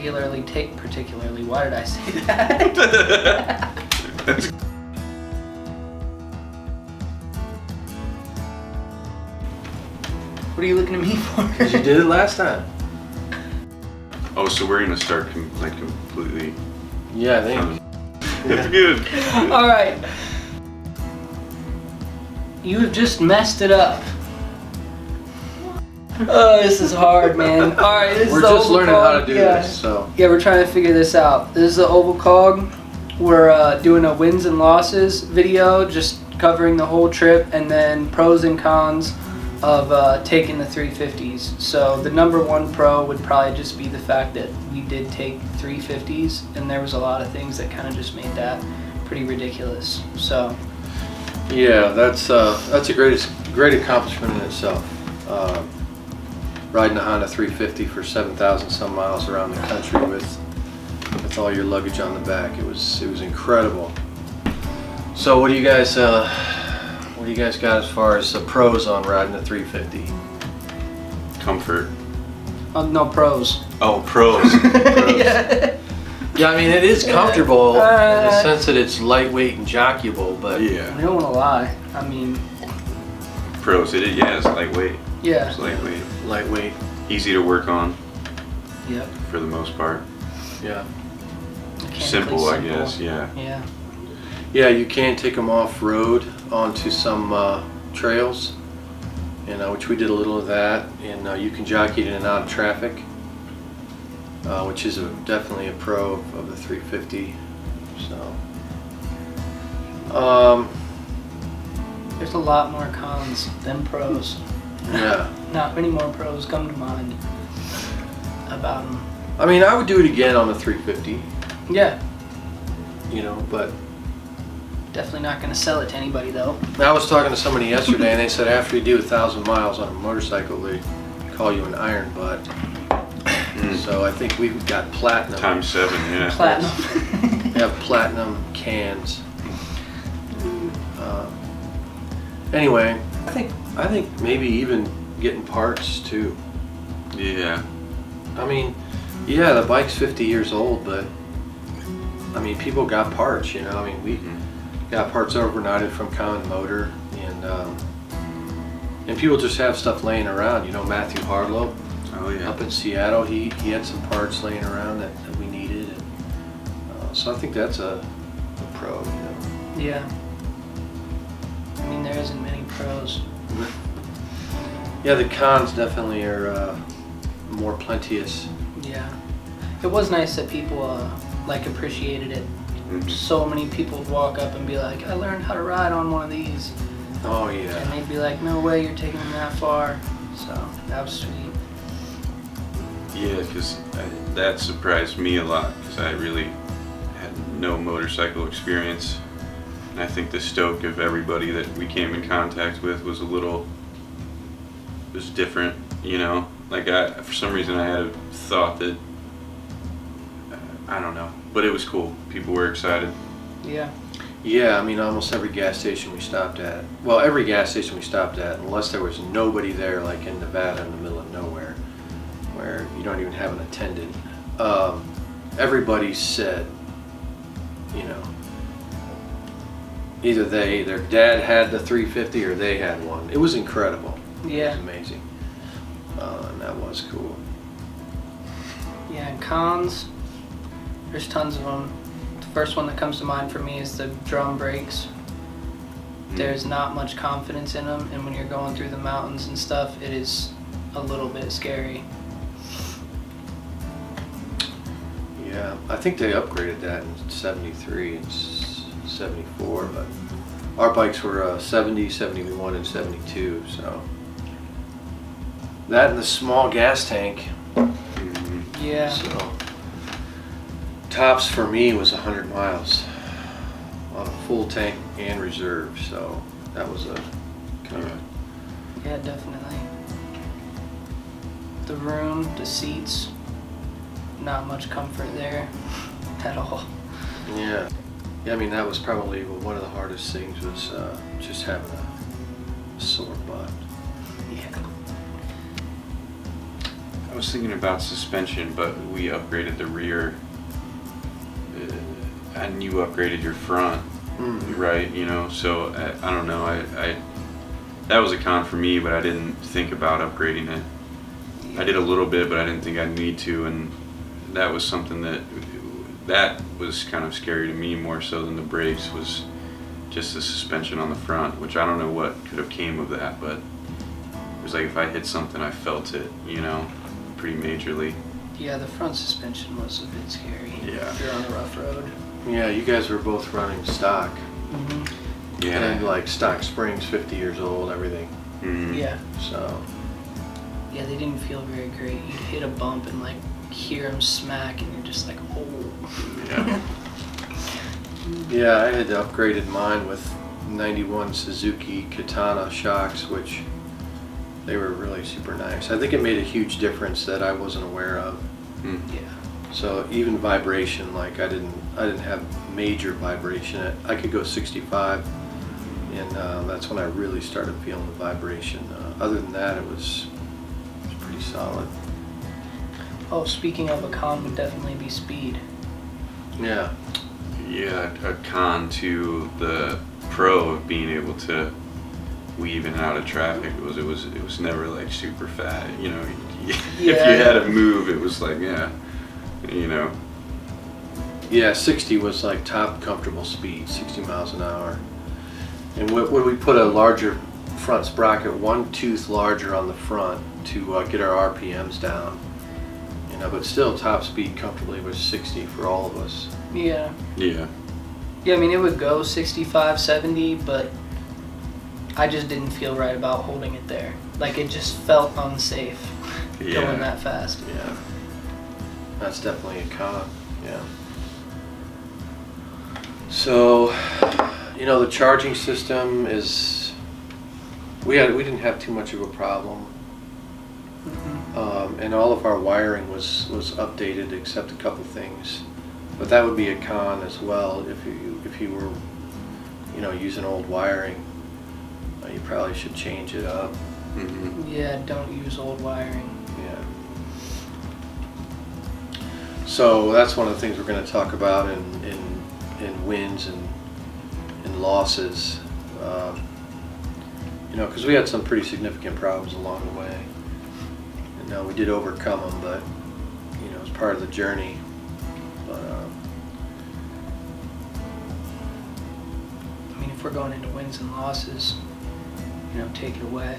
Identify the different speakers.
Speaker 1: particularly, why did I say that? What are you looking at me for?
Speaker 2: Because you did it last time.
Speaker 3: Oh, so we're gonna start completely.
Speaker 2: Yeah, I think.
Speaker 3: That's good.
Speaker 1: All right. You have just messed it up. Oh, this is hard, man. All right, this
Speaker 2: We're
Speaker 1: is the
Speaker 2: just
Speaker 1: oval
Speaker 2: learning
Speaker 1: cog.
Speaker 2: how to do this, so.
Speaker 1: Yeah, we're trying to figure this out. This is the oval cog. We're doing a wins and losses video, just covering the whole trip, and then pros and cons of taking the 350s. So the number one pro would probably just be the fact that we did take 350s, and there was a lot of things that kind of just made that pretty ridiculous. So
Speaker 2: Yeah, that's a great accomplishment in itself. Riding a Honda 350 for 7,000 some miles around the country with all your luggage on the back, it was incredible. So what do you guys got as far as the pros on riding a 350?
Speaker 3: Comfort.
Speaker 1: no pros.
Speaker 3: Oh, pros. Pros.
Speaker 2: Yeah, I mean it is comfortable in the sense that it's lightweight and jockeyable, but
Speaker 3: Yeah.
Speaker 1: I don't want to lie. I mean,
Speaker 3: Pros. It's lightweight.
Speaker 1: yeah.
Speaker 3: It's lightweight.
Speaker 2: lightweight.
Speaker 3: Easy to work on
Speaker 1: Yep.
Speaker 3: for the most part.
Speaker 2: Yeah.
Speaker 1: Mechanically
Speaker 3: Simple, I guess. Yeah.
Speaker 1: Yeah.
Speaker 2: Yeah, you can take them off road onto some trails, and which we did a little of that, and you can jockey it in and out of traffic, which is definitely a pro of the 350. So,
Speaker 1: There's a lot more cons than pros.
Speaker 2: yeah.
Speaker 1: Not many more pros come to mind about them.
Speaker 2: I mean, I would do it again on the 350,
Speaker 1: Yeah.
Speaker 2: But
Speaker 1: Definitely not going to sell it to anybody though.
Speaker 2: I was talking to somebody yesterday, and they said after you do 1,000 miles on a motorcycle, they call you an iron butt. So I think we've got platinum.
Speaker 3: Times 7. Yeah.
Speaker 1: Platinum.
Speaker 2: We have platinum cans. Anyway, I think maybe even getting parts too.
Speaker 3: Yeah.
Speaker 2: I mean, yeah, the bike's 50 years old, but I mean, people got parts. I mean, we got parts overnighted from Common Motor, and people just have stuff laying around. Matthew Harlow.
Speaker 3: Oh yeah.
Speaker 2: Up in Seattle, he had some parts laying around that we needed, and so I think that's a pro.
Speaker 1: Yeah. I mean, there isn't many pros.
Speaker 2: Yeah, the cons definitely are more plenteous.
Speaker 1: Yeah. It was nice that people appreciated it. So many people would walk up and be like, I learned how to ride on one of these.
Speaker 2: Oh
Speaker 1: And
Speaker 2: yeah.
Speaker 1: they'd be like, no way you're taking them that far. So that was sweet.
Speaker 3: Yeah, because that surprised me a lot because I really had no motorcycle experience. And I think the stoke of everybody that we came in contact with was different, Like for some reason I had a thought that, I don't know, but it was cool. People were excited.
Speaker 1: Yeah.
Speaker 2: Yeah, I mean, almost every gas station we stopped at, unless there was nobody there, like in Nevada in the middle of nowhere, where you don't even have an attendant, everybody said, either their dad had the 350 or they had one. It was incredible.
Speaker 1: Yeah.
Speaker 2: It was amazing. And that was cool.
Speaker 1: Yeah, and cons, there's tons of them. The first one that comes to mind for me is the drum brakes. There's not much confidence in them, and when you're going through the mountains and stuff, it is a little bit scary.
Speaker 2: Yeah, I think they upgraded that in 73 and 74, but our bikes were 70, 71, and 72, so. That and the small gas tank.
Speaker 1: Yeah.
Speaker 2: So, tops for me was 100 miles on a full tank and reserve, so that was a kind of.
Speaker 1: Yeah, definitely. The room, the seats, not much comfort there at all.
Speaker 2: Yeah. Yeah, I mean, that was probably one of the hardest things was just having a sore butt.
Speaker 1: Yeah.
Speaker 3: was thinking about suspension, but we upgraded the rear, and you upgraded your front, right? You know, so I don't know. I that was a con for me, but I didn't think about upgrading it. I did a little bit, but I didn't think I'd need to, and that was something that was kind of scary to me more so than the brakes, was just the suspension on the front, which I don't know what could have came of that, but it was like if I hit something, I felt it, you know, pretty majorly.
Speaker 1: Yeah, the front suspension was a bit scary.
Speaker 3: Yeah.
Speaker 1: If you're on a rough road.
Speaker 2: Yeah, you guys were both running stock.
Speaker 3: Yeah.
Speaker 2: And like stock springs, 50 years old, everything.
Speaker 1: Yeah.
Speaker 2: So.
Speaker 1: Yeah, they didn't feel very great. You'd hit a bump and like hear them smack, and you're just like, oh.
Speaker 3: Yeah.
Speaker 2: Yeah, I had upgraded mine with 91 Suzuki Katana shocks, which they were really super nice. I think it made a huge difference that I wasn't aware of.
Speaker 1: Yeah.
Speaker 2: So even vibration, like I didn't have major vibration. I could go 65, and that's when I really started feeling the vibration. Other than that, it was pretty solid.
Speaker 1: Oh, speaking of, a con would definitely be speed.
Speaker 2: Yeah.
Speaker 3: Yeah, a con to the Pro of being able to weave in and out of traffic was it was never like super fast, you know. If you had to move, it was like, yeah, you know.
Speaker 2: Yeah, 60 was like top comfortable speed, 60 miles an hour. And when we put a larger front sprocket, one tooth larger on the front to get our RPMs down, you know, but still top speed comfortably was 60 for all of us.
Speaker 1: Yeah.
Speaker 3: Yeah.
Speaker 1: Yeah, I mean, it would go 65, 70, but I just didn't feel right about holding it there. Like, it just felt unsafe going that fast.
Speaker 2: Yeah. That's definitely a con, yeah. So, you know, the charging system is, we didn't have too much of a problem. And all of our wiring was updated except a couple things. But that would be a con as well if you were, you know, using old wiring. You probably should change it up.
Speaker 1: Yeah, don't use old wiring.
Speaker 2: Yeah. So that's one of the things we're going to talk about in wins and losses. You know, because we had some pretty significant problems along the way. And we did overcome them, but you know, it's part of the journey. But
Speaker 1: I mean, if we're going into wins and losses, you know, take it away.